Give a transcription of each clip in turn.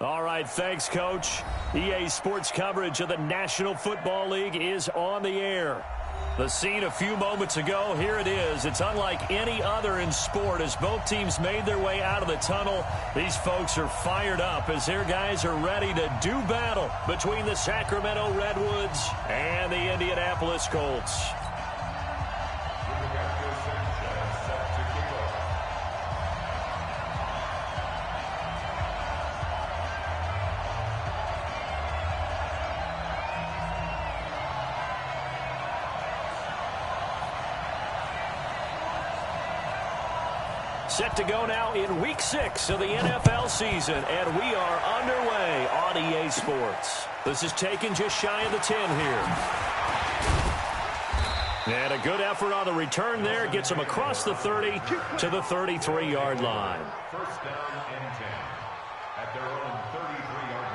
All right, thanks, Coach. EA Sports coverage of the National Football League is on the air. The scene a few moments ago, here it is. It's unlike any other in sport as both teams made their way out of the tunnel. These folks are fired up as their guys are ready to do battle between the Sacramento Redwoods and the Indianapolis Colts. Set to go now in Week 6 of the NFL season, and we are underway on EA Sports. This is taken just shy of the 10 here. And a good effort on the return there. Gets them across the 30 to the 33-yard line. First down and 10 at their own 33-yard line.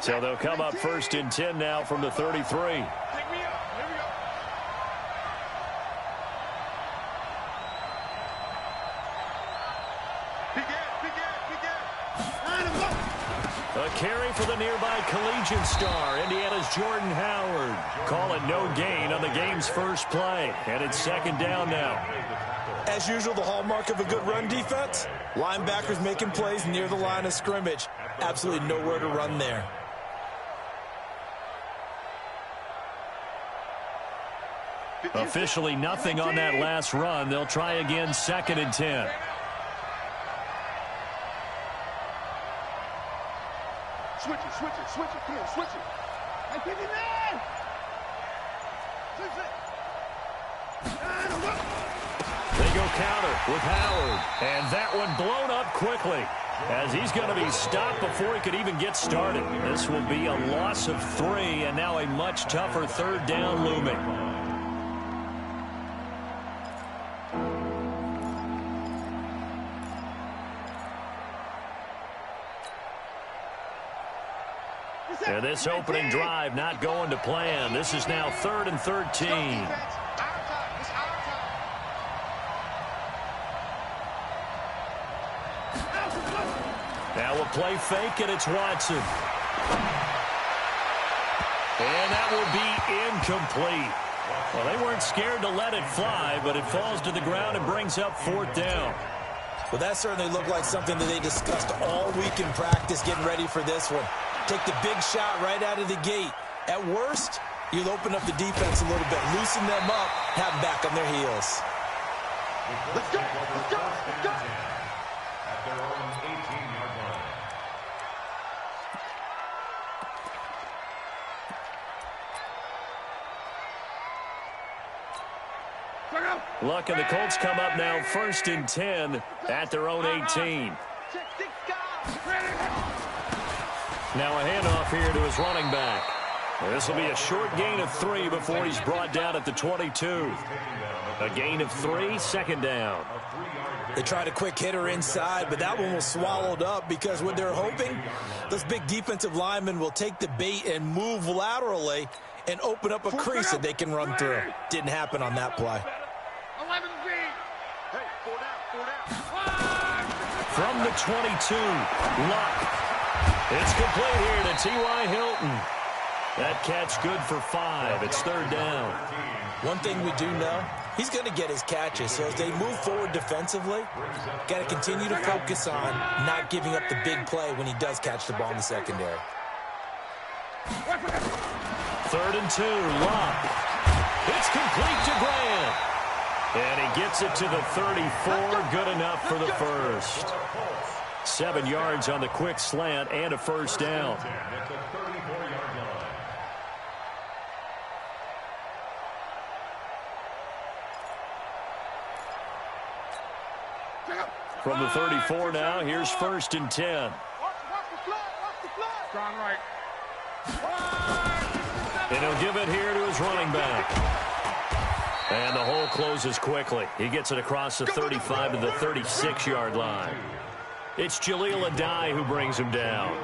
So they'll come up first and 10 now from the 33. Pick me up. Here we go. A carry for the nearby collegiate star, Indiana's Jordan Howard. Call it no gain on the game's first play. And it's second down now. As usual, the hallmark of a good run defense, linebackers making plays near the line of scrimmage. Absolutely nowhere to run there. Officially nothing on that last run. They'll try again, second and 10. Switch it, come on, switch it. Hey, 59! Switch it. They go counter with Howard. And that one blown up quickly as he's going to be stopped before he could even get started. This will be a loss of 3, and now a much tougher third down looming. And this opening drive not going to plan. This is now 3rd and 13. Now we'll play fake, and it's Watson. And that will be incomplete. Well, they weren't scared to let it fly, but it falls to the ground and brings up 4th down. Well, that certainly looked like something that they discussed all week in practice, getting ready for this one. Take the big shot right out of the gate. At worst, you'll open up the defense a little bit, loosen them up, have them back on their heels. Let's go, let's go, let's go. At their own 18-yard line. Luck, and the Colts come up now 1st and 10 at their own 18. Now a handoff here to his running back. This will be a short gain of 3 before he's brought down at the 22. A gain of 3, second down. They tried a quick hitter inside, but that one was swallowed up because what they're hoping, those big defensive linemen will take the bait and move laterally and open up a crease that they can run through. Didn't happen on that play. 11 feet. Hey, 4 down. From the 22, Luck. It's complete here to T.Y. Hilton. That catch good for 5. It's 3rd down. One thing we do know, he's going to get his catches. So as they move forward defensively, got to continue to focus on not giving up the big play when he does catch the ball in the secondary. 3rd and 2, Luck. It's complete to Grant. And he gets it to the 34. Good enough for the first. 7 yards on the quick slant and a first down. From the 34 now, here's 1st and 10. Strong right. And he'll give it here to his running back. And the hole closes quickly. He gets it across the 35 to the 36-yard line. It's Jaleel Adai who brings him down.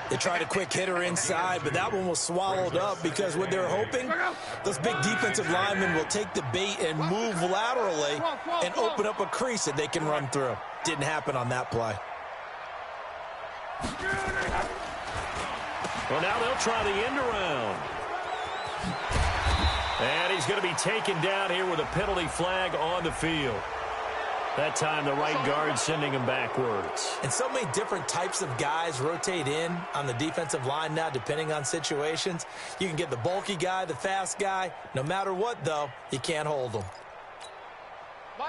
They tried a quick hitter inside, but that one was swallowed up because what they're hoping, those big defensive linemen will take the bait and move laterally and open up a crease that they can run through. Didn't happen on that play. Well, now they'll try the end around. And he's going to be taken down here with a penalty flag on the field. That time the right guard sending him backwards. And so many different types of guys rotate in on the defensive line now depending on situations. You can get the bulky guy, the fast guy. No matter what, though, you can't hold them.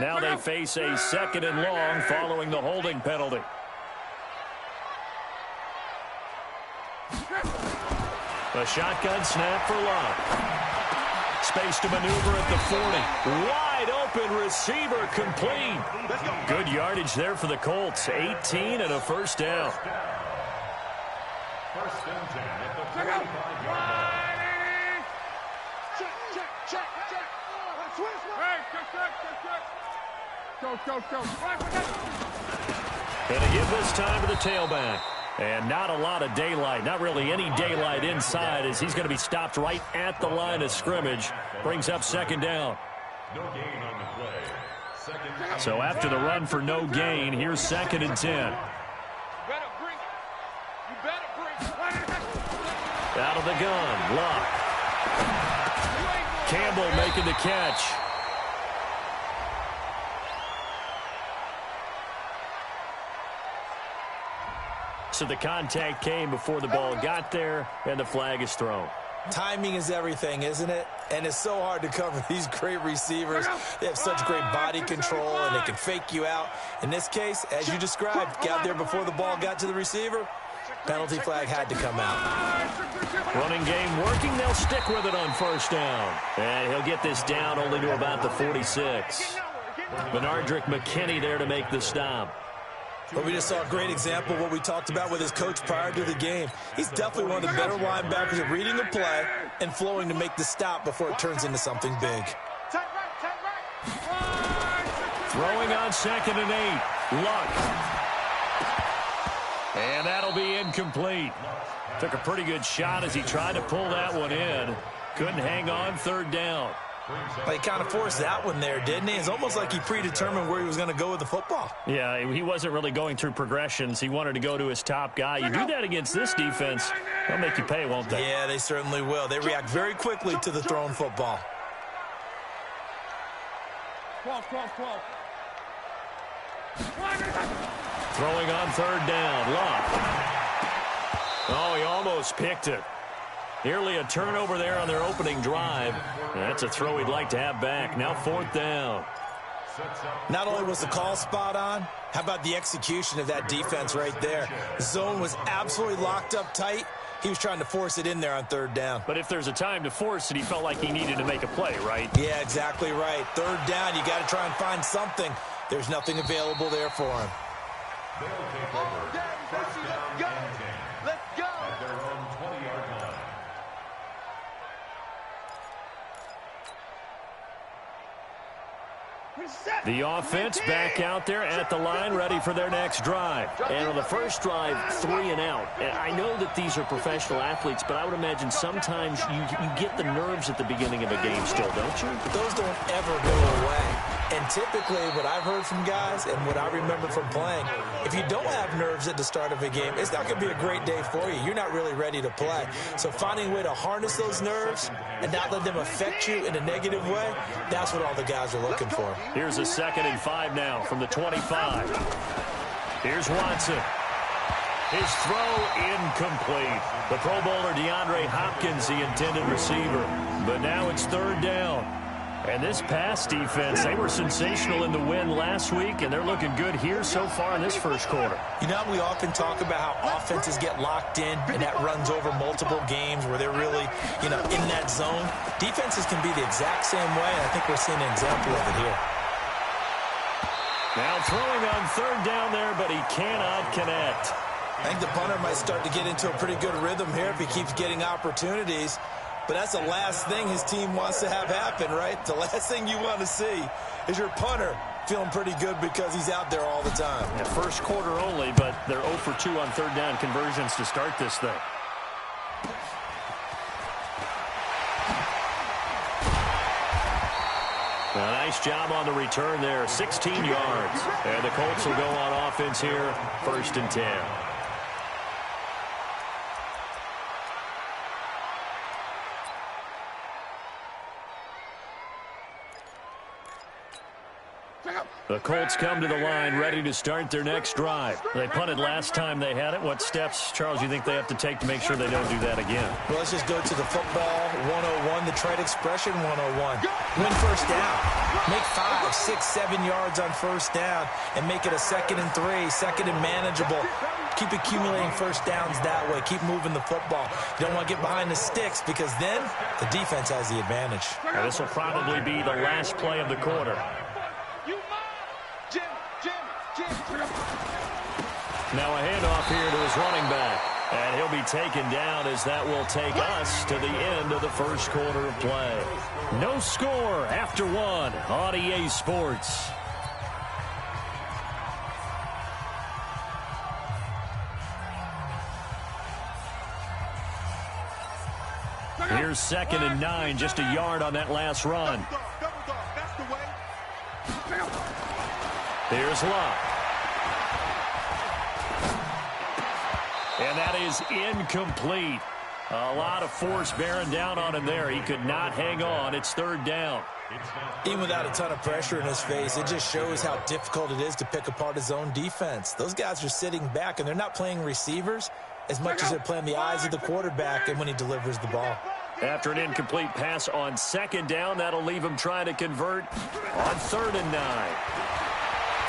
Now they face a 2nd and long following the holding penalty. A shotgun snap for Locke. Space to maneuver at the 40. Wide open receiver complete. Good yardage there for the Colts. 18 and a first down. First and 10 at the 45-yard line. Check. Go. Going to give this time to the tailback. And not a lot of daylight, not really any daylight inside as he's going to be stopped right at the line of scrimmage. Brings up 2nd down. No gain on the play. So after the run for no gain, here's 2nd and 10. Out of the gun, Locke. Campbell making the catch. So the contact came before the ball got there, and the flag is thrown. Timing is everything, isn't it? And it's so hard to cover these great receivers. They have such great body control, and they can fake you out. In this case, as you described, got there before the ball got to the receiver. Penalty flag had to come out. Running game working. They'll stick with it on 1st down. And he'll get this down only to about the 46. Benardrick McKinney there to make the stop. But we just saw a great example of what we talked about with his coach prior to the game. He's definitely one of the better linebackers at reading the play and flowing to make the stop before it turns into something big. Throwing on 2nd and 8. Luck. And that'll be incomplete. Took a pretty good shot as he tried to pull that one in. Couldn't hang on 3rd down. But he kind of forced that one there, didn't he? It's almost like he predetermined where he was going to go with the football. Yeah, he wasn't really going through progressions. He wanted to go to his top guy. You do that against this defense, they'll make you pay, won't they? Yeah, they certainly will. They react very quickly to the thrown football. 12. Throwing on 3rd down, Locke. Oh, he almost picked it. Nearly a turnover there on their opening drive. That's a throw he'd like to have back. Now 4th down. Not only was the call spot on, how about the execution of that defense right there? The zone was absolutely locked up tight. He was trying to force it in there on 3rd down. But if there's a time to force it, he felt like he needed to make a play, right? Yeah, exactly right. 3rd down, you got to try and find something. There's nothing available there for him. They'll take over. First down and 10. Let's go. At their own 20-yard line. The offense back out there at the line, ready for their next drive. And on the first drive, 3 and out. And I know that these are professional athletes, but I would imagine sometimes you get the nerves at the beginning of a game still, don't you? Those don't ever go away. And typically, what I've heard from guys and what I remember from playing, if you don't have nerves at the start of a game, it's not going to be a great day for you. You're not really ready to play. So finding a way to harness those nerves and not let them affect you in a negative way, that's what all the guys are looking for. Here's a 2nd and 5 now from the 25. Here's Watson. His throw incomplete. The Pro Bowler DeAndre Hopkins, the intended receiver. But now it's 3rd down. And this pass defense, they were sensational in the win last week, and they're looking good here so far in this first quarter. You know, we often talk about how offenses get locked in, and that runs over multiple games where they're really, in that zone. Defenses can be the exact same way, and I think we're seeing an example of it here. Now throwing on 3rd down there, but he cannot connect. I think the punter might start to get into a pretty good rhythm here if he keeps getting opportunities. But that's the last thing his team wants to have happen, right? The last thing you want to see is your punter feeling pretty good because he's out there all the time. Yeah, first quarter only, but they're 0 for 2 on third down conversions to start this thing. A nice job on the return there, 16 yards. And the Colts will go on offense here, 1st and 10. The Colts come to the line ready to start their next drive. They punted last time they had it. What steps, Charles, you think they have to take to make sure they don't do that again? Well, let's just go to the football 101, the trade expression 101. Win first down. Make 5, 6, 7 yards on first down and make it a 2nd and 3, 2nd and manageable. Keep accumulating first downs that way. Keep moving the football. You don't want to get behind the sticks because then the defense has the advantage. Now, this will probably be the last play of the quarter. Now a handoff here to his running back. And he'll be taken down as that will take us to the end of the first quarter of play. No score after 1 on EA Sports. Here's 2nd and 9, just a yard on that last run. Here's Locke. And that is incomplete. A lot of force bearing down on him there. He could not hang on. It's 3rd down. Even without a ton of pressure in his face, it just shows how difficult it is to pick apart his own defense. Those guys are sitting back, and they're not playing receivers as much as they're playing the eyes of the quarterback and when he delivers the ball. After an incomplete pass on 2nd down, that'll leave him trying to convert on 3rd and 9.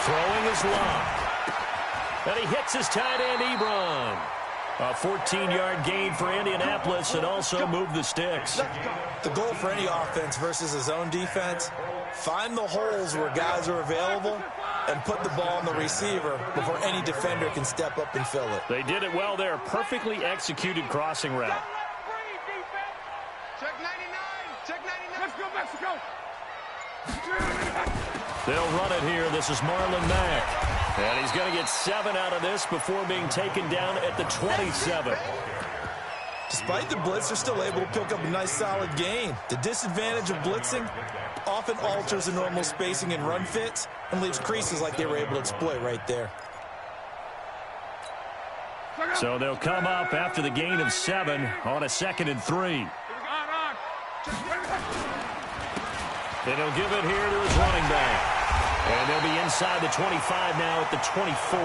Throwing his Locke. And he hits his tight end, Ebron. A 14-yard gain for Indianapolis and also move the sticks. The goal for any offense versus his own defense, find the holes where guys are available and put the ball on the receiver before any defender can step up and fill it. They did it well there. Perfectly executed crossing route. Check 99. Check 99. Let's go, Mexico. They'll run it here. This is Marlon Mack. And he's going to get 7 out of this before being taken down at the 27. Despite the blitz, they're still able to pick up a nice solid gain. The disadvantage of blitzing often alters the normal spacing and run fits and leaves creases like they were able to exploit right there. So they'll come up after the gain of 7 on a 2nd and 3. And he'll give it here to his running back. And they'll be inside the 25 now at the 24.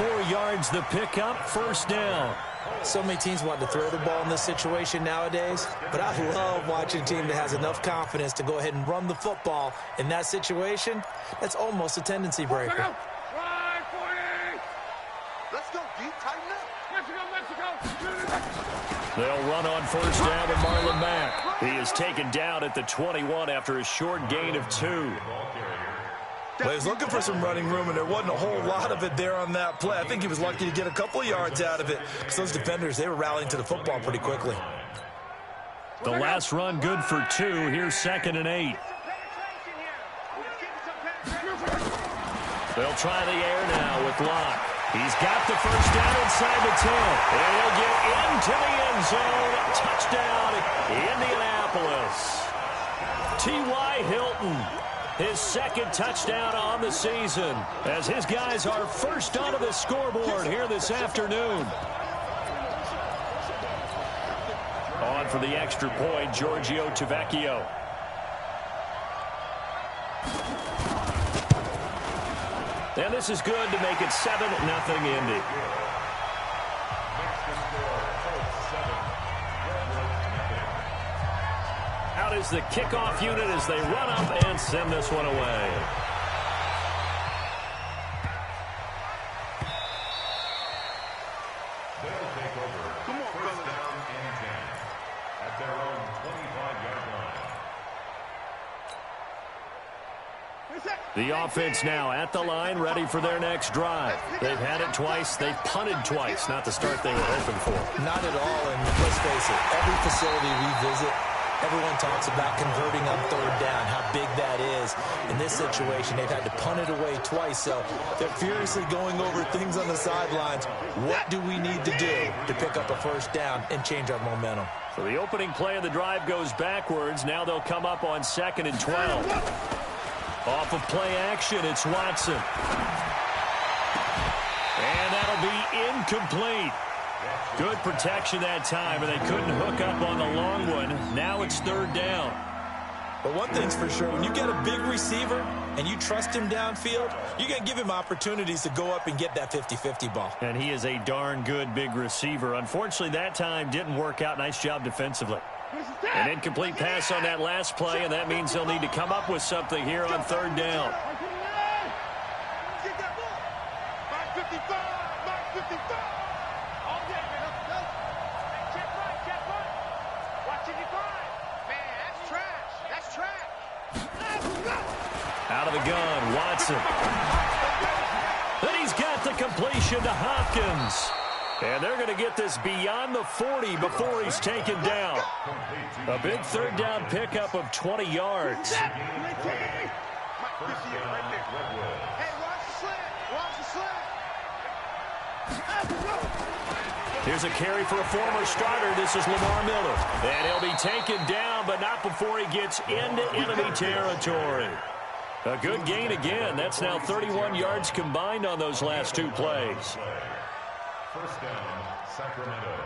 4 yards the pickup, 1st down. So many teams want to throw the ball in this situation nowadays, but I love watching a team that has enough confidence to go ahead and run the football in that situation. That's almost a tendency breaker. Let's go deep, tighten up. Mexico. They'll run on 1st down with Marlon Mack. He is taken down at the 21 after a short gain of 2. Well, he was looking for some running room, and there wasn't a whole lot of it there on that play. I think he was lucky to get a couple of yards out of it because those defenders, they were rallying to the football pretty quickly. The last run good for 2. Here's 2nd and 8. They'll try the air now with Locke. He's got the 1st down inside the 10. And he'll get into the end zone. Touchdown, Indianapolis. T.Y. Hilton, his 2nd touchdown on the season, as his guys are first onto the scoreboard here this afternoon. On for the extra point, Giorgio Tavecchio. And this is good to make it 7-0 Indy. Out is the kickoff unit as they run up and send this one away. They'll take over. Come on, 1st down and 10 at their own 25-yard line. The offense now at the line, ready for their next drive. They've had it twice. They've punted twice. Not the start they were hoping for. Not at all, and let's face it, every facility we visit, Everyone talks about converting on third down, how big that is. In this situation, they've had to punt it away twice, so they're furiously going over things on the sidelines. What do we need to do to pick up a first down and change our momentum? So the opening play of the drive goes backwards. Now they'll come up on 2nd and 12. Off of play action, it's Watson. And that'll be incomplete. Good protection that time, and they couldn't hook up on the long one. Now it's 3rd down. But one thing's for sure, when you get a big receiver and you trust him downfield, you're going to give him opportunities to go up and get that 50-50 ball. And he is a darn good big receiver. Unfortunately, that time didn't work out. Nice job defensively. An incomplete pass on that last play, and that means they'll need to come up with something here on 3rd down. Out of the gun, Watson. Then he's got the completion to Hopkins. And they're going to get this beyond the 40 before he's taken down. A big 3rd down pickup of 20 yards. Here's a carry for a former starter. This is Lamar Miller. And he'll be taken down, but not before he gets into enemy territory. A good gain again. That's now 31 yards combined on those last 2 plays. First down, Sacramento.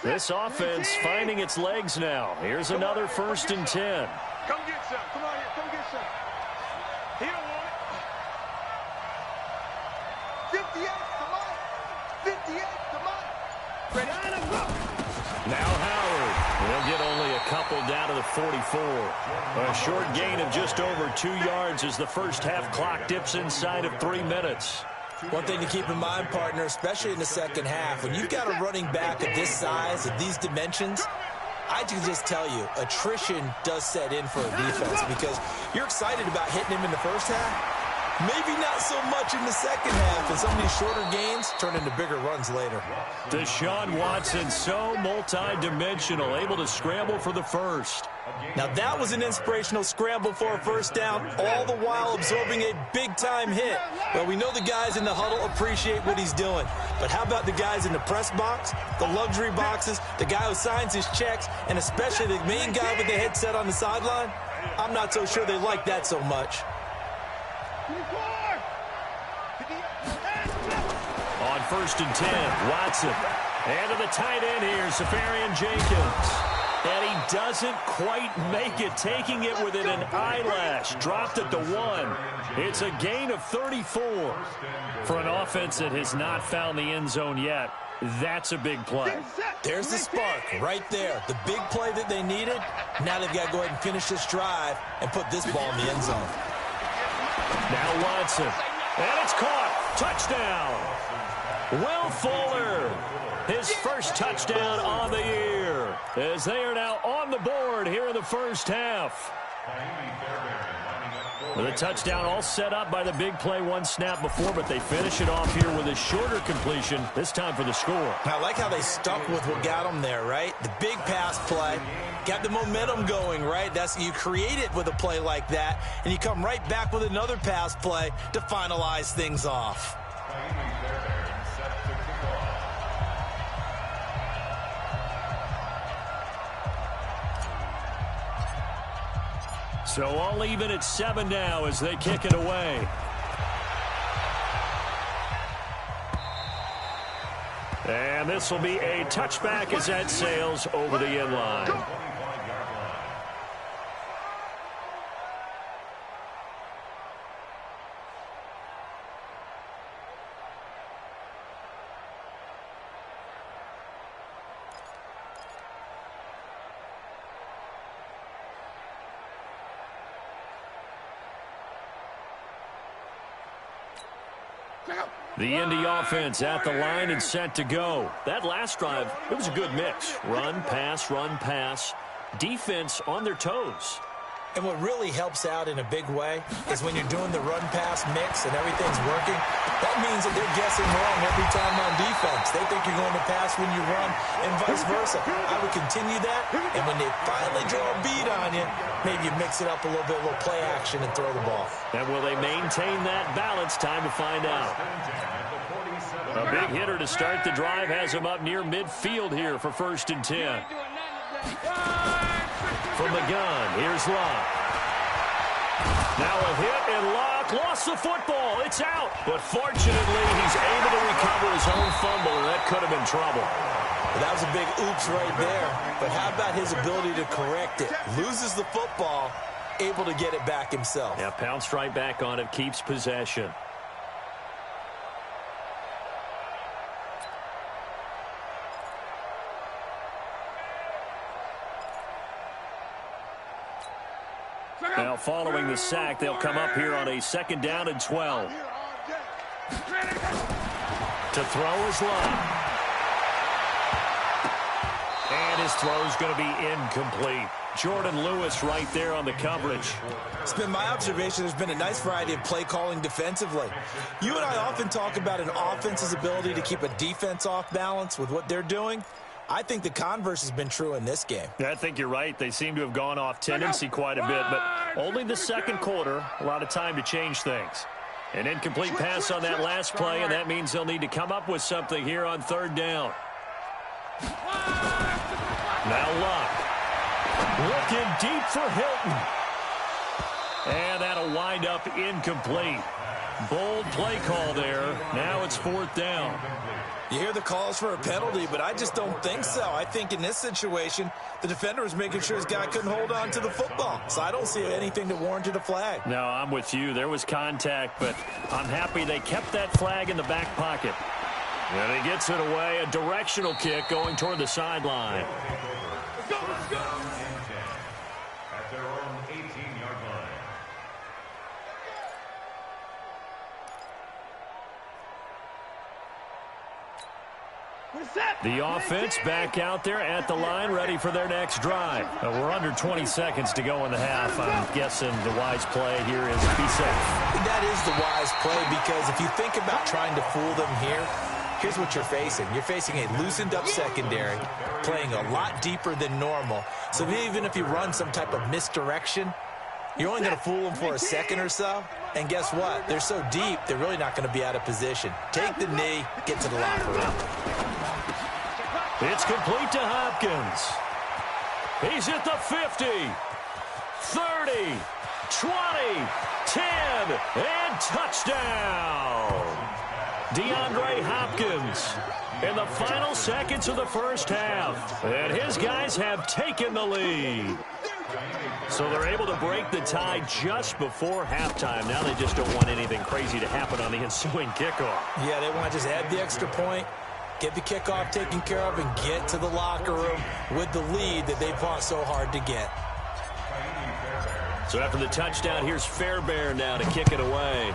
This offense finding its legs now. Here's another 1st and 10. Come get some. Come on here. Come get some. He don't want it. 58, come on. 58, come on. Ready? Now Howard. He'll get only a couple down to the 44. A short gain of just over 2 yards as the first half clock dips inside of 3 minutes. One thing to keep in mind, partner, especially in the second half, when you've got a running back of this size, of these dimensions, I can just tell you, attrition does set in for a defense because you're excited about hitting him in the first half. Maybe not so much in the second half, and some of these shorter gains turn into bigger runs later. Deshaun Watson, so multi-dimensional, able to scramble for the first. Now that was an inspirational scramble for a first down, all the while absorbing a big-time hit. Well, we know the guys in the huddle appreciate what he's doing, but how about the guys in the press box, the luxury boxes, the guy who signs his checks, and especially the main guy with the headset on the sideline? I'm not so sure they like that so much. On 1st and 10, Watson. And to the tight end here, Safarian Jenkins. And he doesn't quite make it, taking it within an eyelash. Dropped at the 1. It's a gain of 34. For an offense that has not found the end zone yet, that's a big play. There's the spark right there. The big play that they needed. Now they've got to go ahead and finish this drive and put this ball in the end zone. Now Watson. And it's caught. Touchdown. Will Fuller, his first touchdown on the year, as they are now on the board here in the first half. With a touchdown all set up by the big play 1 snap before, but they finish it off here with a shorter completion, this time for the score. I like how they stuck with what got them there, right? The big pass play, got the momentum going, right? That's you create it with a play like that, and you come right back with another pass play to finalize things off. So all even at 7 now as they kick it away. And this will be a touchback as that sails over the end line. The Indy offense at the line and set to go. That last drive, it was a good mix. Run, pass, defense on their toes. And what really helps out in a big way is when you're doing the run-pass mix and everything's working, that means that they're guessing wrong every time on defense. They think you're going to pass when you run and vice versa. I would continue that, and when they finally draw a beat on you, maybe you mix it up a little bit, a little play action, and throw the ball. And will they maintain that balance? Time to find out. A big hitter to start the drive has him up near midfield here for 1st and 10. From the gun, here's Locke. Now a hit, and Locke lost the football. It's out. But fortunately, he's able to recover his own fumble, and that could have been trouble. Well, that was a big oops right there. But how about his ability to correct it? Loses the football, able to get it back himself. Yeah, pounced right back on it, keeps possession. Now, following the sack, they'll come up here on a 2nd down and 12. To throw is Locke. And his throw's going to be incomplete. Jordan Lewis right there on the coverage. It's been my observation there's been a nice variety of play calling defensively. You and I often talk about an offense's ability to keep a defense off balance with what they're doing. I think the converse has been true in this game. Yeah, I think you're right. They seem to have gone off tendency quite a bit, but only the 2nd quarter, a lot of time to change things. An incomplete pass on that last play, and that means they'll need to come up with something here on 3rd down. Now Locke. Looking deep for Hilton. And that'll wind up incomplete. Bold play call there. Now it's 4th down. You hear the calls for a penalty, but I just don't think so. I think in this situation, the defender was making sure his guy couldn't hold on to the football. So I don't see anything that warranted a flag. No, I'm with you. There was contact, but I'm happy they kept that flag in the back pocket. And he gets it away. A directional kick going toward the sideline. Let's go, let's go. At their own 18-yard line. The offense back out there at the line, ready for their next drive. We're under 20 seconds to go in the half. I'm guessing the wise play here is be safe. That is the wise play, because if you think about trying to fool them here, here's what you're facing. You're facing a loosened-up secondary, playing a lot deeper than normal. So even if you run some type of misdirection, you're only going to fool them for a second or so. And guess what? They're so deep, they're really not going to be out of position. Take the knee, get to the locker room. It's complete to Hopkins. He's at the 50, 30, 20, 10, and touchdown. DeAndre Hopkins in the final seconds of the 1st half. And his guys have taken the lead. So they're able to break the tie just before halftime. Now they just don't want anything crazy to happen on the ensuing kickoff. Yeah, they want to just add the extra point, get the kickoff taken care of, and get to the locker room with the lead that they fought so hard to get. So after the touchdown, here's Fairbairn now to kick it away.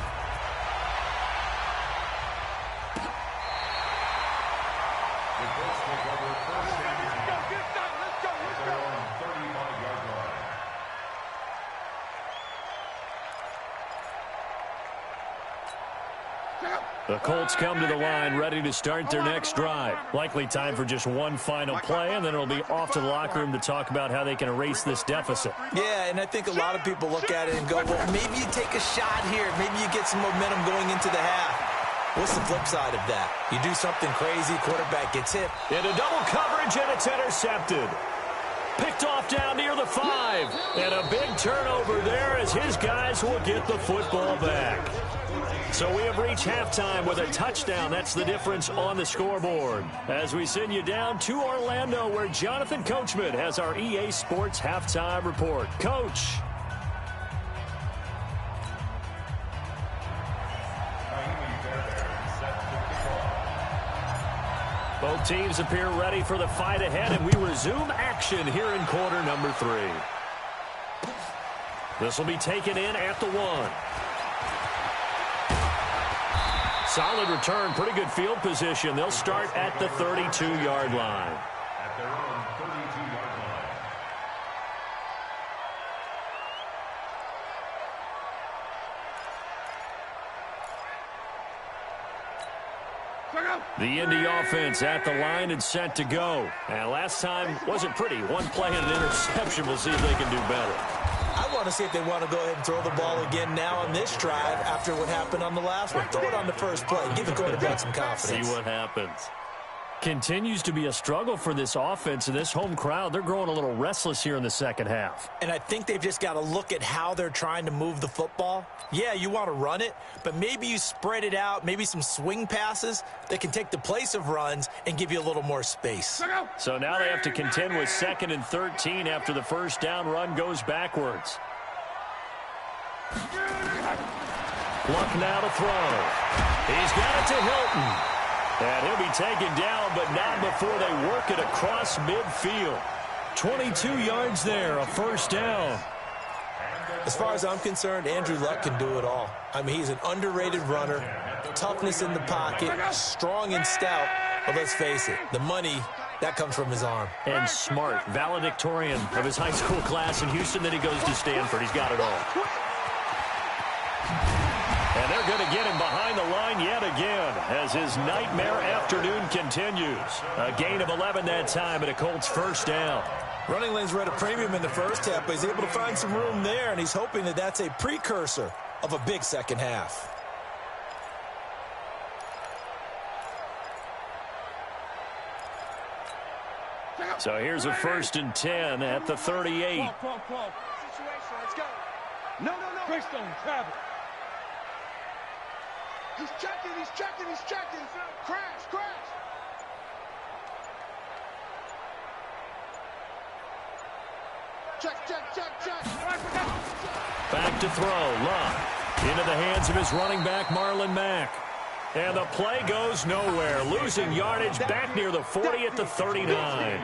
The Colts come to the line ready to start their next drive. Likely time for just one final play, and then it'll be off to the locker room to talk about how they can erase this deficit. Yeah, and I think a lot of people look at it and go, well, maybe you take a shot here. Maybe you get some momentum going into the half. What's the flip side of that? You do something crazy, quarterback gets hit. Into double coverage, and it's intercepted. Picked off down near the 5. And a big turnover there as his guys will get the football back. So we have reached halftime with a touchdown. That's the difference on the scoreboard. As we send you down to Orlando, where Jonathan Coachman has our EA Sports Halftime Report. Coach. Both teams appear ready for the fight ahead, and we resume action here in quarter number 3. This will be taken in at the 1. Solid return, pretty good field position. They'll start at the 32-yard line. At their own 32-yard The Indy offense at the line and set to go. And last time wasn't pretty. One play and an interception. We'll see if they can do better. I want to see if they want to go ahead and throw the ball again now on this drive after what happened on the last one. Throw it on the first play. Give the quarterback some confidence. See what happens. Continues to be a struggle for this offense and this home crowd. They're growing a little restless here in the second half. And I think they've just got to look at how they're trying to move the football. Yeah, you want to run it, but maybe you spread it out, maybe some swing passes that can take the place of runs and give you a little more space. So now they have to contend with 2nd and 13 after the first down run goes backwards. Luck now to throw. He's got it to Hilton. And he'll be taken down, but not before they work it across midfield. 22 yards there, a first down. As far as I'm concerned, Andrew Luck can do it all. I mean, he's an underrated runner, toughness in the pocket, strong and stout. But let's face it, the money, that comes from his arm. And smart, valedictorian of his high school class in Houston. Then he goes to Stanford. He's got it all. And they're going to get him behind the line yet again as his nightmare afternoon continues. A gain of 11 that time and a Colts first down. Running lanes were at a premium in the first half, but he's able to find some room there, and he's hoping that that's a precursor of a big second half. So here's a 1st and 10 at the 38. Situation, let's go. No. Greystone, travel. He's checking. Crash. Check. Back to throw. Luck into the hands of his running back, Marlon Mack. And the play goes nowhere. Losing yardage back near the 40 at the 39.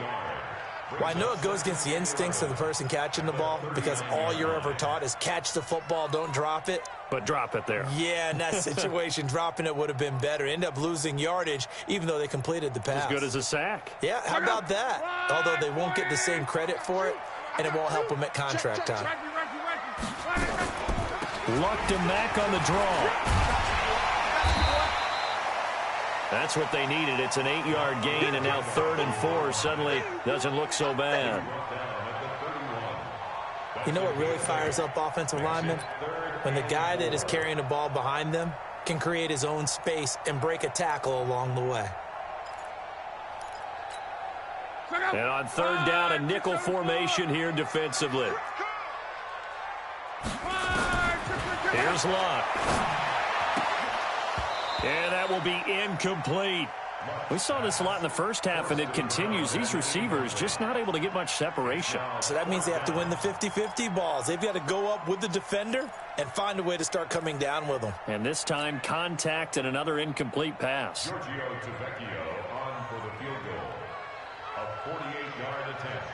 Well, I know it goes against the instincts of the person catching the ball because all you're ever taught is catch the football, don't drop it. But drop it there. Yeah, in that situation, dropping it would have been better. End up losing yardage, even though they completed the pass. As good as a sack. Yeah, how about that? Although they won't get the same credit for it, and it won't help them at contract time. Luck to Mack on the draw. That's what they needed. It's an 8-yard gain, and now 3rd and 4 suddenly doesn't look so bad. You know what really fires up offensive linemen? When the guy that is carrying the ball behind them can create his own space and break a tackle along the way. And on 3rd down, a nickel formation here defensively. Here's Luck. And that will be incomplete. We saw this a lot in the first half, and it continues. These receivers just not able to get much separation. So that means they have to win the 50-50 balls. They've got to go up with the defender and find a way to start coming down with them. And this time, contact and another incomplete pass. Giorgio Tavecchio on for the field goal. A 48-yard attempt.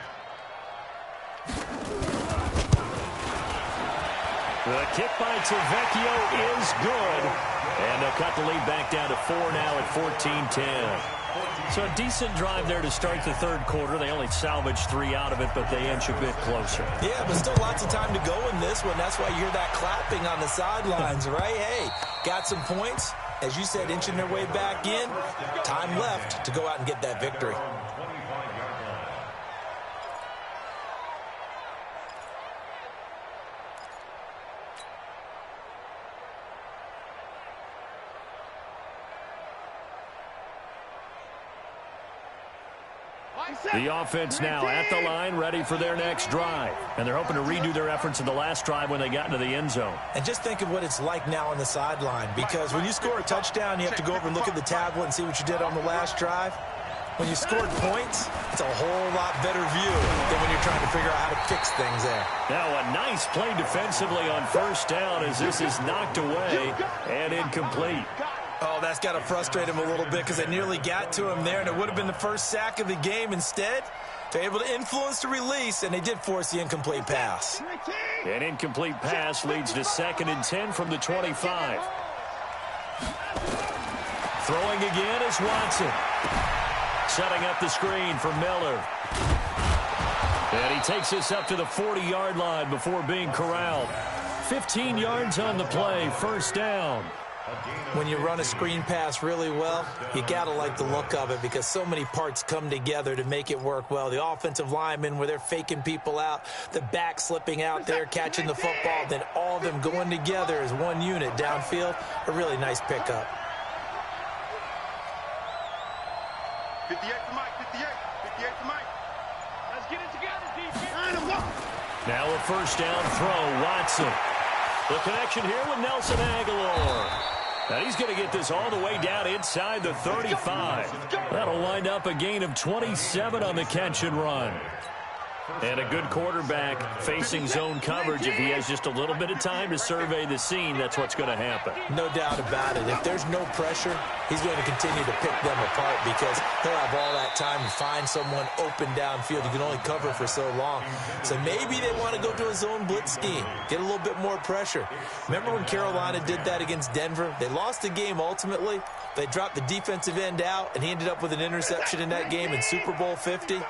The kick by Tavecchio is good. And they'll cut the lead back down to 4 now at 14-10. So a decent drive there to start the 3rd quarter. They only salvaged 3 out of it, but they inch a bit closer. Yeah, but still lots of time to go in this one. That's why you hear that clapping on the sidelines, right? Hey, got some points. As you said, inching their way back in. Time left to go out and get that victory. The offense now at the line, ready for their next drive. And they're hoping to redo their efforts in the last drive when they got into the end zone. And just think of what it's like now on the sideline, because when you score a touchdown, you have to go over and look at the tablet and see what you did on the last drive. When you scored points, it's a whole lot better view than when you're trying to figure out how to fix things there. Now a nice play defensively on 1st down as this is knocked away and incomplete. Oh, that's got to frustrate him a little bit because they nearly got to him there, and it would have been the first sack of the game. Instead, they're able to influence the release, and they did force the incomplete pass. An incomplete pass leads to 2nd and 10 from the 25. Throwing again is Watson. Setting up the screen for Miller. And he takes this up to the 40-yard line before being corralled. 15 yards on the play, 1st down. When you run a screen pass really well, you got to like the look of it because so many parts come together to make it work well. The offensive linemen, where they're faking people out, the back slipping out there, catching the football, then all of them going together as one unit downfield. A really nice pickup. 58 to Mike, 58. 58 to Mike. Let's get it together, defense. Now a first down throw, Watson. The connection here with Nelson Aguilar. And he's going to get this all the way down inside the 35. That'll wind up a gain of 27 on the catch and run. And a good quarterback facing zone coverage. If he has just a little bit of time to survey the scene, that's what's going to happen. No doubt about it. If there's no pressure, he's going to continue to pick them apart because he'll have all that time to find someone open downfield. You can only cover for so long. So maybe they want to go to a zone blitz scheme, get a little bit more pressure. Remember when Carolina did that against Denver? They lost the game ultimately. They dropped the defensive end out, and he ended up with an interception in that game in Super Bowl 50.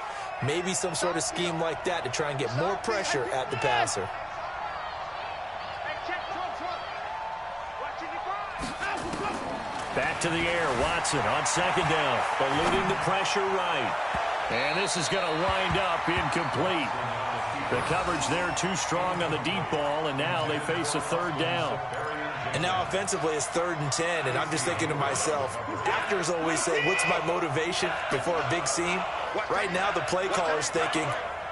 Maybe some sort of scheme like that to try and get more pressure at the passer. Back to the air, Watson on second down, eluding the pressure right. And this is going to wind up incomplete. The coverage there too strong on the deep ball, and now they face a third down. And now offensively it's 3rd and 10, and I'm just thinking to myself, actors always say, what's my motivation before a big scene? Right now the play caller's thinking,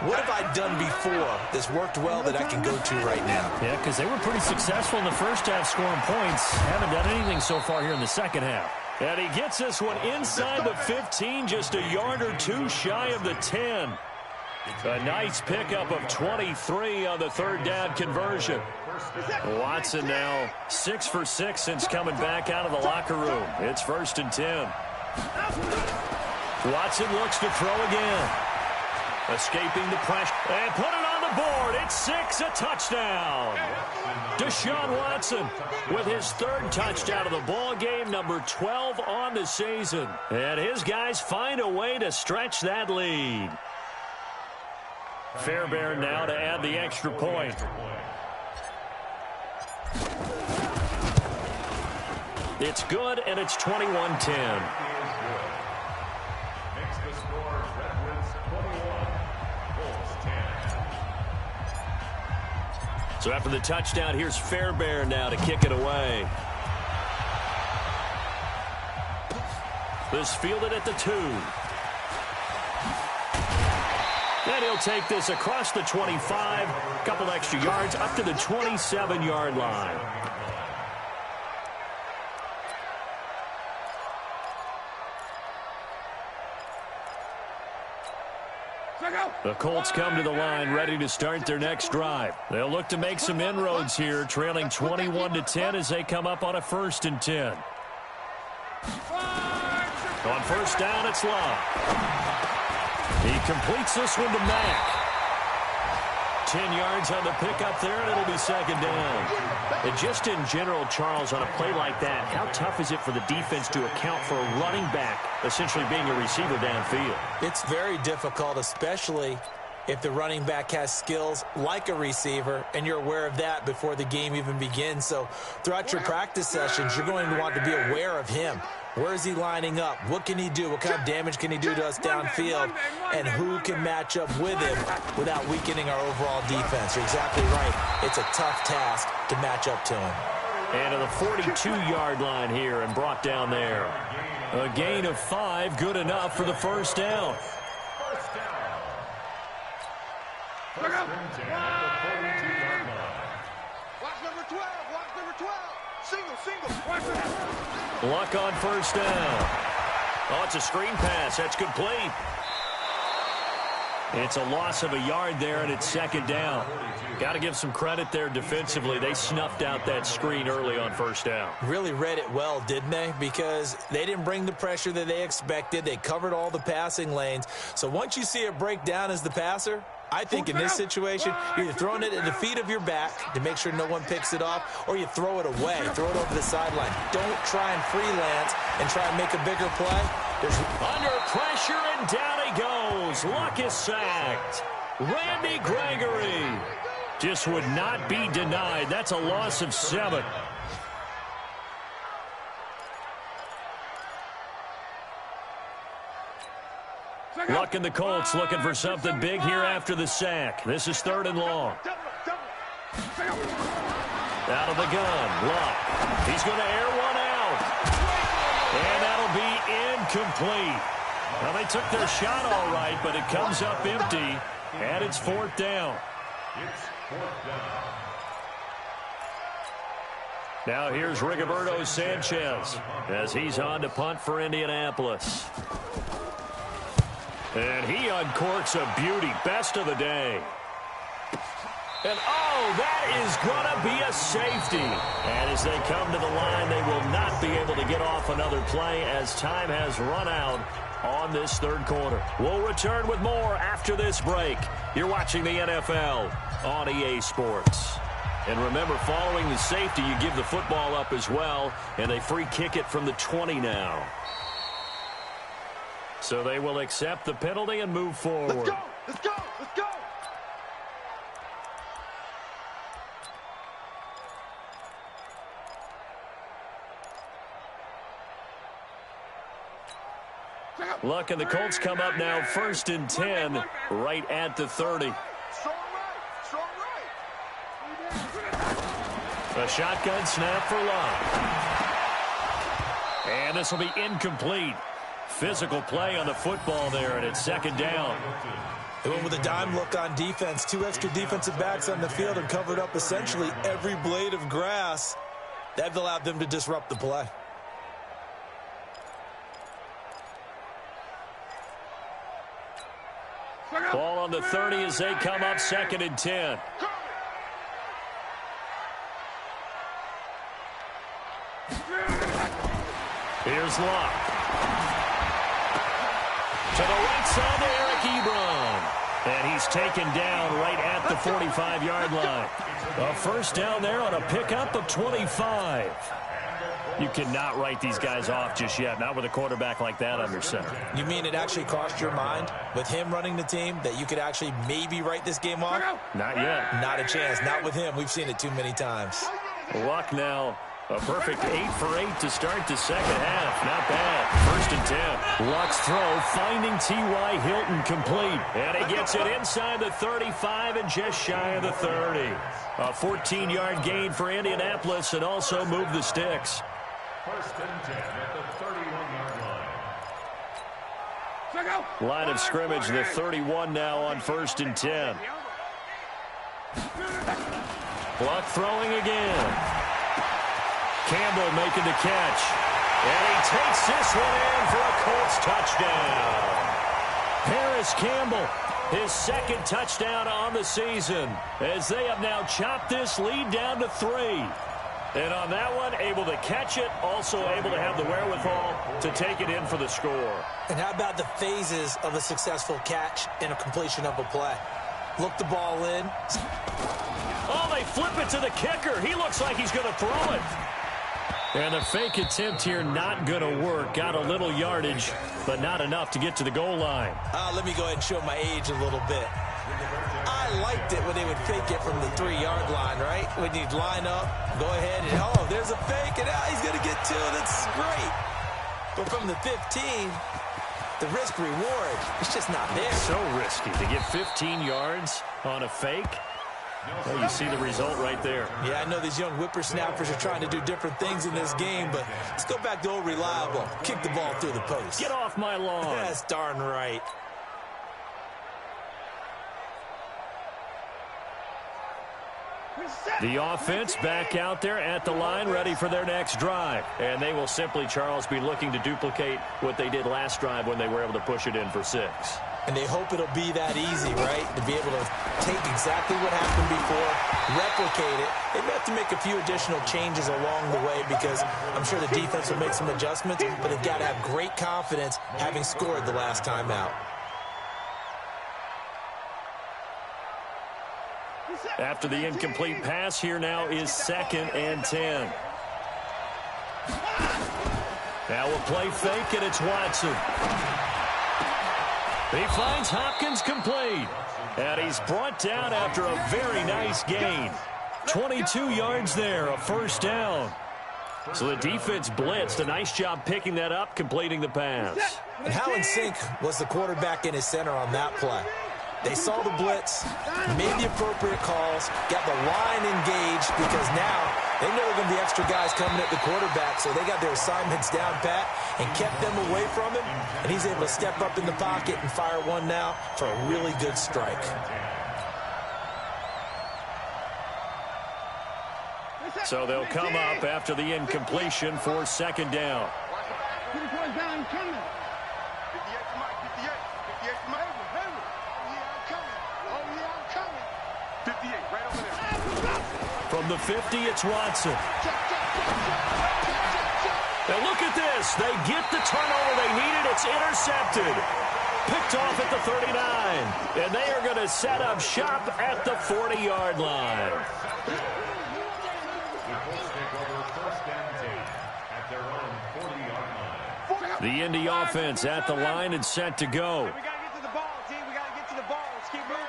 what have I done before that's worked well that I can go to right now? Yeah, because they were pretty successful in the first half scoring points. Haven't done anything so far here in the second half. And he gets this one inside the 15, just a yard or two shy of the 10. A nice pickup of 23 on the third down conversion. Watson now 6 for 6 since coming back out of the locker room. It's 1st and 10. Watson looks to throw again. Escaping the pressure and put it on the board. It's 6, a touchdown. Deshaun Watson with his 3rd touchdown of the ball game, number 12 on the season. And his guys find a way to stretch that lead. Fairbairn now to add the extra point. It's good, and it's 21-10. So after the touchdown, here's Fairbairn now to kick it away. This fielded at the 2. And he'll take this across the 25, a couple extra yards up to the 27-yard line. The Colts come to the line ready to start their next drive. They'll look to make some inroads here, trailing 21-10 as they come up on a 1st and 10. On first down, it's Love. He completes this one to Mack. 10 yards on the pickup there, and it'll be 2nd down. And just in general, Charles, on a play like that, how tough is it for the defense to account for a running back essentially being a receiver downfield? It's very difficult, especially if the running back has skills like a receiver, and you're aware of that before the game even begins. So throughout your practice sessions, you're going to want to be aware of him. Where is he lining up? What can he do? What kind of damage can he do to us downfield? And who can match up with him without weakening our overall defense? You're exactly right. It's a tough task to match up to him. And to the 42-yard line here and brought down there. A gain of 5, good enough for the first down. Watch number 12. Watch number 12. Single. Watch it. Luck on first down. Oh, it's a screen pass. That's complete. It's a loss of a yard there, and it's 2nd down. Got to give some credit there defensively. They snuffed out that screen early on first down. Really read it well, didn't they? Because they didn't bring the pressure that they expected. They covered all the passing lanes. So once you see it break down as the passer, I think in this situation, you're either throwing it at the feet of your back to make sure no one picks it off, or you throw it away, throw it over the sideline. Don't try and freelance and try and make a bigger play. Under pressure, and down he goes. Luck is sacked. Randy Gregory just would not be denied. That's a loss of 7. Luck and the Colts looking for something big here after the sack. This is 3rd and long. Out of the gun, Luck. He's going to air one out. And that'll be incomplete. Well, they took their shot all right, but it comes up empty, and it's 4th down. It's 4th down. Now here's Rigoberto Sanchez as he's on to punt for Indianapolis. And he uncorks a beauty. Best of the day. And, oh, that is going to be a safety. And as they come to the line, they will not be able to get off another play as time has run out on this 3rd quarter. We'll return with more after this break. You're watching the NFL on EA Sports. And remember, following the safety, you give the football up as well, and they free kick it from the 20 now. So they will accept the penalty and move forward. Let's go! Let's go! Let's go! Luck and the Colts come up now 1st and 10 right at the 30. Strong right! Strong right! A shotgun snap for Luck. And this will be incomplete. Physical play on the football there, and it's 2nd down. They went with a dime look on defense. 2 extra defensive backs on the field and covered up essentially every blade of grass. That allowed them to disrupt the play. Ball on the 30 as they come up 2nd and 10. Here's Luck. To the right side to Eric Ebron. And he's taken down right at the 45-yard line. A 1st down there on a pickup of 25. You cannot write these guys off just yet, not with a quarterback like that under center. You mean it actually crossed your mind with him running the team that you could actually maybe write this game off? Not yet. Not a chance. Not with him. We've seen it too many times. Luck now. A perfect 8 for 8 to start the 2nd half. Not bad. 1st and 10. Luck's throw finding T.Y. Hilton complete. And he gets it inside the 35 and just shy of the 30. A 14-yard gain for Indianapolis and also move the sticks. 1st and 10 at the 31-yard line. Line of scrimmage, the 31 now on 1st and 10. Luck throwing again. Campbell making the catch. And he takes this one in for a Colts touchdown. Harris Campbell, his 2nd touchdown on the season, as they have now chopped this lead down to 3. And on that one, able to catch it, also able to have the wherewithal to take it in for the score. And how about the phases of a successful catch and a completion of a play? Look the ball in. Oh, they flip it to the kicker. He looks like he's going to throw it. And the fake attempt here not going to work. Got a little yardage, but not enough to get to the goal line. Let me go ahead and show my age a little bit. I liked it when they would fake it from the 3-yard line, right? When you'd line up, go ahead, and oh, there's a fake, and he's going to get 2. That's great. But from the 15, the risk-reward, it's just not there. So risky to get 15 yards on a fake. Well, you see the result right there. Yeah, I know these young whippersnappers are trying to do different things in this game, but let's go back to old reliable. Kick the ball through the post. Get off my lawn. That's darn right. The offense back out there at the line, ready for their next drive. And they will simply, Charles, be looking to duplicate what they did last drive when they were able to push it in for 6. And they hope it'll be that easy, right? To be able to take exactly what happened before, replicate it. They may have to make a few additional changes along the way because I'm sure the defense will make some adjustments, but they've got to have great confidence having scored the last time out. After the incomplete pass, here now is 2nd and 10. Now we'll play fake, and it's Watson. He finds Hopkins complete. And he's brought down after a very nice gain. 22 yards there, a 1st down. So the defense blitzed. A nice job picking that up, completing the pass. And how in sync was the quarterback in his center on that play? They saw the blitz, made the appropriate calls, got the line engaged, because now they know there are going to be extra guys coming at the quarterback, so they got their assignments down pat and kept them away from him, and he's able to step up in the pocket and fire one now for a really good strike. So they'll come up after the incompletion for second down. From the 50, it's Watson. Now look at this. They get the turnover they needed. It's intercepted. Picked off at the 39. And they are going to set up shop at the 40-yard line. The Indy offense at the line and set to go. We got to get to the ball, team. We got to get to the ball. Let's keep moving.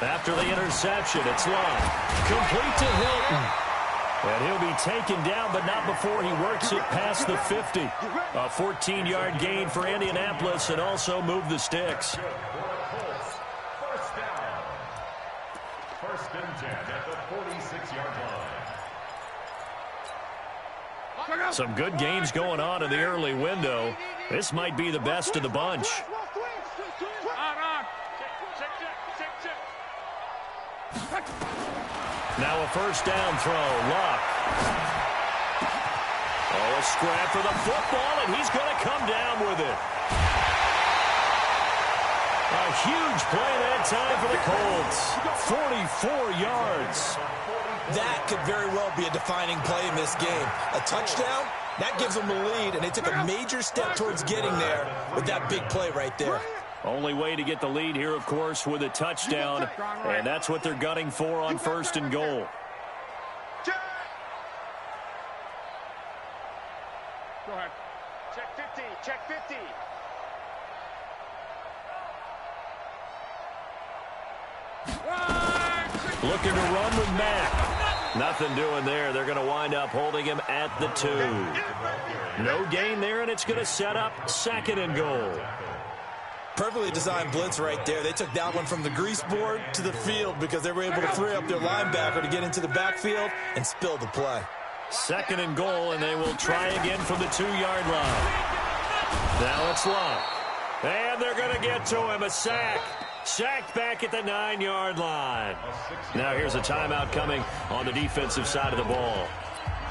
After the interception, it's Love. Complete to Hilton. And he'll be taken down, but not before he works it past the 50. A 14-yard gain for Indianapolis and also move the sticks. First down. First and 10 at the 46-yard line. Some good games going on in the early window. This might be the best of the bunch. Now a first down throw. Luck. Oh, a scrap for the football, and he's going to come down with it. A huge play that time for the Colts. 44 yards. That could very well be a defining play in this game. A touchdown, that gives them the lead, and they took a major step towards getting there with that big play right there. Only way to get the lead here, of course, with a touchdown, and that's what they're gunning for on first and goal. Go ahead. Check 50. Check 50. Looking to run with Mack. Nothing doing there. They're going to wind up holding him at the 2. No gain there, and it's going to set up second and goal. Perfectly designed blitz right there. They took that one from the grease board to the field because they were able to free up their linebacker to get into the backfield and spill the play. Second and goal, and they will try again from the 2-yard line. Now it's Love. And they're going to get to him. A sack. Sacked back at the 9-yard line. Now here's a timeout coming on the defensive side of the ball.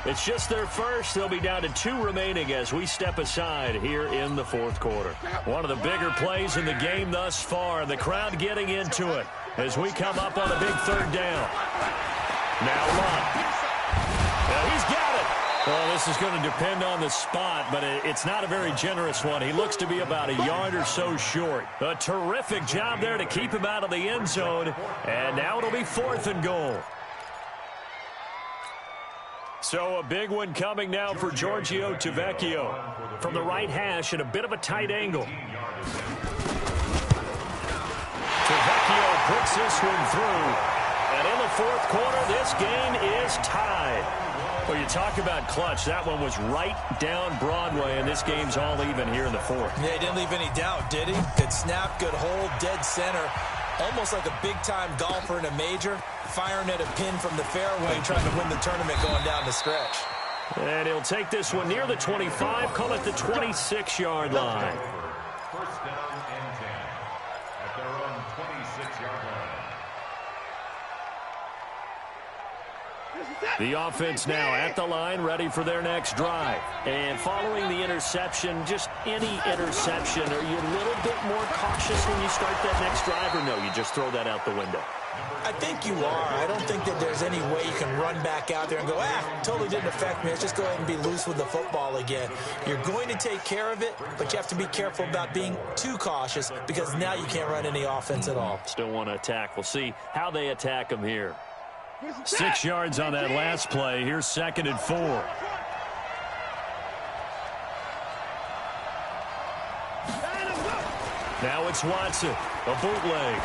It's just their first. They'll be down to 2 remaining as we step aside here in the fourth quarter. One of the bigger plays in the game thus far. The crowd getting into it as we come up on a big third down. Now Love. Now he's got it. Well, this is going to depend on the spot, but it's not a very generous one. He looks to be about a yard or so short. A terrific job there to keep him out of the end zone. And now it'll be fourth and goal. So a big one coming now for Giorgio Tavecchio. From the right hash at a bit of a tight angle. Tavecchio puts this one through. And in the fourth quarter, this game is tied. Well, you talk about clutch. That one was right down Broadway, and this game's all even here in the fourth. Yeah, he didn't leave any doubt, did he? Good snap, good hold, dead center. Almost like a big-time golfer in a major, firing at a pin from the fairway, trying to win the tournament going down the stretch. And he'll take this one near the 25, call it the 26-yard line. First down and 10 at their own 26-yard line. The offense now at the line, ready for their next drive. And following the interception, just any interception, are you a little bit more cautious when you start that next drive, or no, you just throw that out the window? I think you are. I don't think that there's any way you can run back out there and go, totally didn't affect me. Let's just go ahead and be loose with the football again. You're going to take care of it, but you have to be careful about being too cautious because now you can't run any offense at all. Still want to attack. We'll see how they attack them here. 6 yards on that last play. Here's second and 4. Now it's Watson. A bootleg.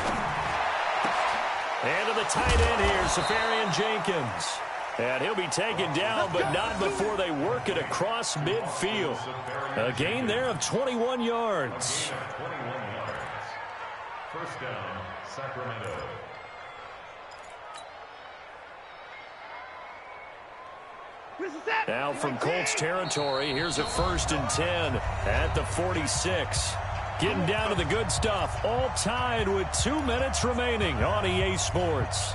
And to the tight end here, Safarian Jenkins. And he'll be taken down, but not before they work it across midfield. A gain there of 21 yards. 21 yards. First down, Sacramento. Now from Colts territory, here's a 1st and 10 at the 46. Getting down to the good stuff, all tied with 2 minutes remaining on EA Sports.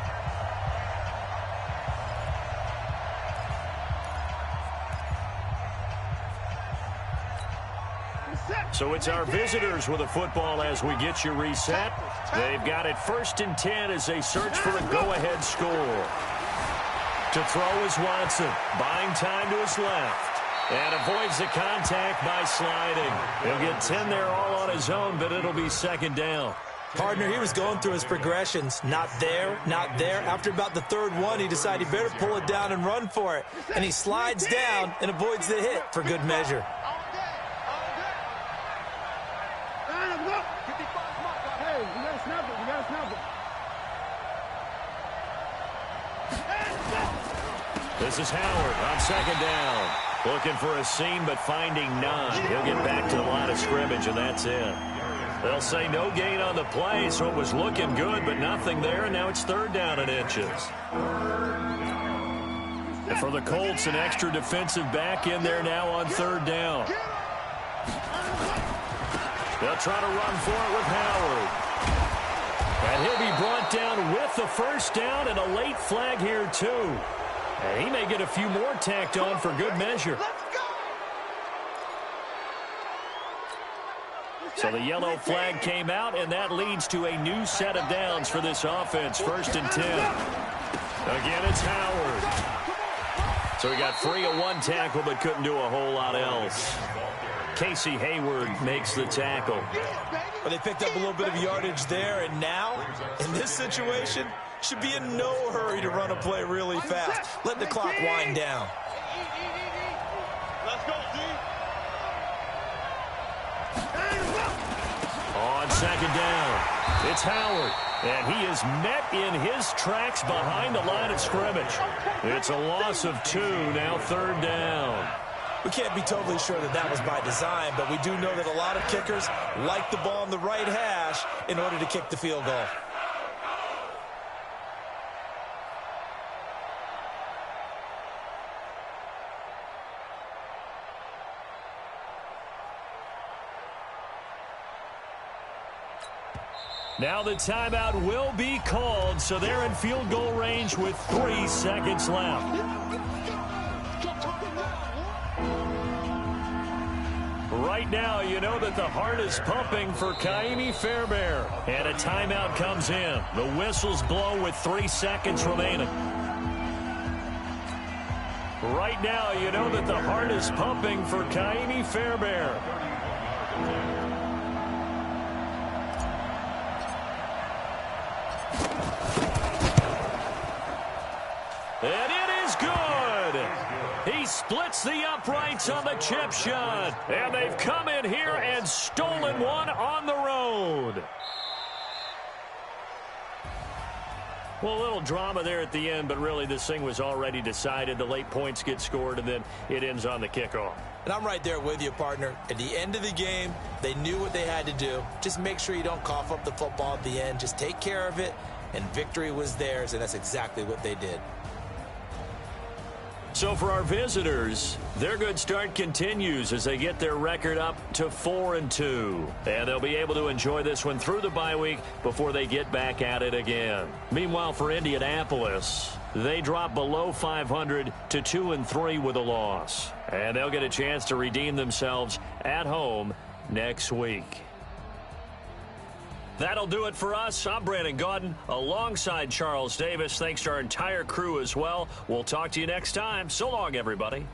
So it's our visitors with a football as we get you reset. They've got it 1st and 10 as they search for a go-ahead score. To throw is Watson, buying time to his left, and avoids the contact by sliding. He'll get 10 there all on his own, but it'll be 2nd down. Partner, he was going through his progressions. Not there, not there. After about the 3rd one, he decided he better pull it down and run for it. And he slides down and avoids the hit for good measure. This is Howard on 2nd down. Looking for a seam, but finding none. He'll get back to the line of scrimmage, and that's it. They'll say no gain on the play, so it was looking good, but nothing there, and now it's 3rd down and inches. And for the Colts, an extra defensive back in there now on 3rd down. They'll try to run for it with Howard. And he'll be brought down with the 1st down and a late flag here, too. And he may get a few more tacked on for good measure. So the yellow flag came out, and that leads to a new set of downs for this offense. 1st and 10. Again, it's Howard. So he got free of 1 tackle, but couldn't do a whole lot else. Casey Hayward makes the tackle. Well, they picked up a little bit of yardage there, and now, in this situation, should be in no hurry to run a play really fast. Let the clock wind down. Let's go, D. On 2nd down, it's Howard. And he is met in his tracks behind the line of scrimmage. It's a loss of 2, now 3rd down. We can't be totally sure that that was by design, but we do know that a lot of kickers like the ball on the right hash in order to kick the field goal. Now the timeout will be called, so they're in field goal range with 3 seconds left. Right now, you know that the heart is pumping for Kaimi Fairbairn. And a timeout comes in. The whistles blow with 3 seconds remaining. Right now, you know that the heart is pumping for Kaimi Fairbairn. And it is good. He splits the uprights on the chip shot. And they've come in here and stolen one on the road. Well, a little drama there at the end, but really this thing was already decided. The late points get scored, and then it ends on the kickoff. And I'm right there with you, partner. At the end of the game, they knew what they had to do. Just make sure you don't cough up the football at the end. Just take care of it, and victory was theirs, and that's exactly what they did. So for our visitors, their good start continues as they get their record up to 4-2. And they'll be able to enjoy this one through the bye week before they get back at it again. Meanwhile, for Indianapolis, they drop below 500 to 2-3 with a loss. And they'll get a chance to redeem themselves at home next week. That'll do it for us. I'm Brandon Gaudin alongside Charles Davis. Thanks to our entire crew as well. We'll talk to you next time. So long, everybody.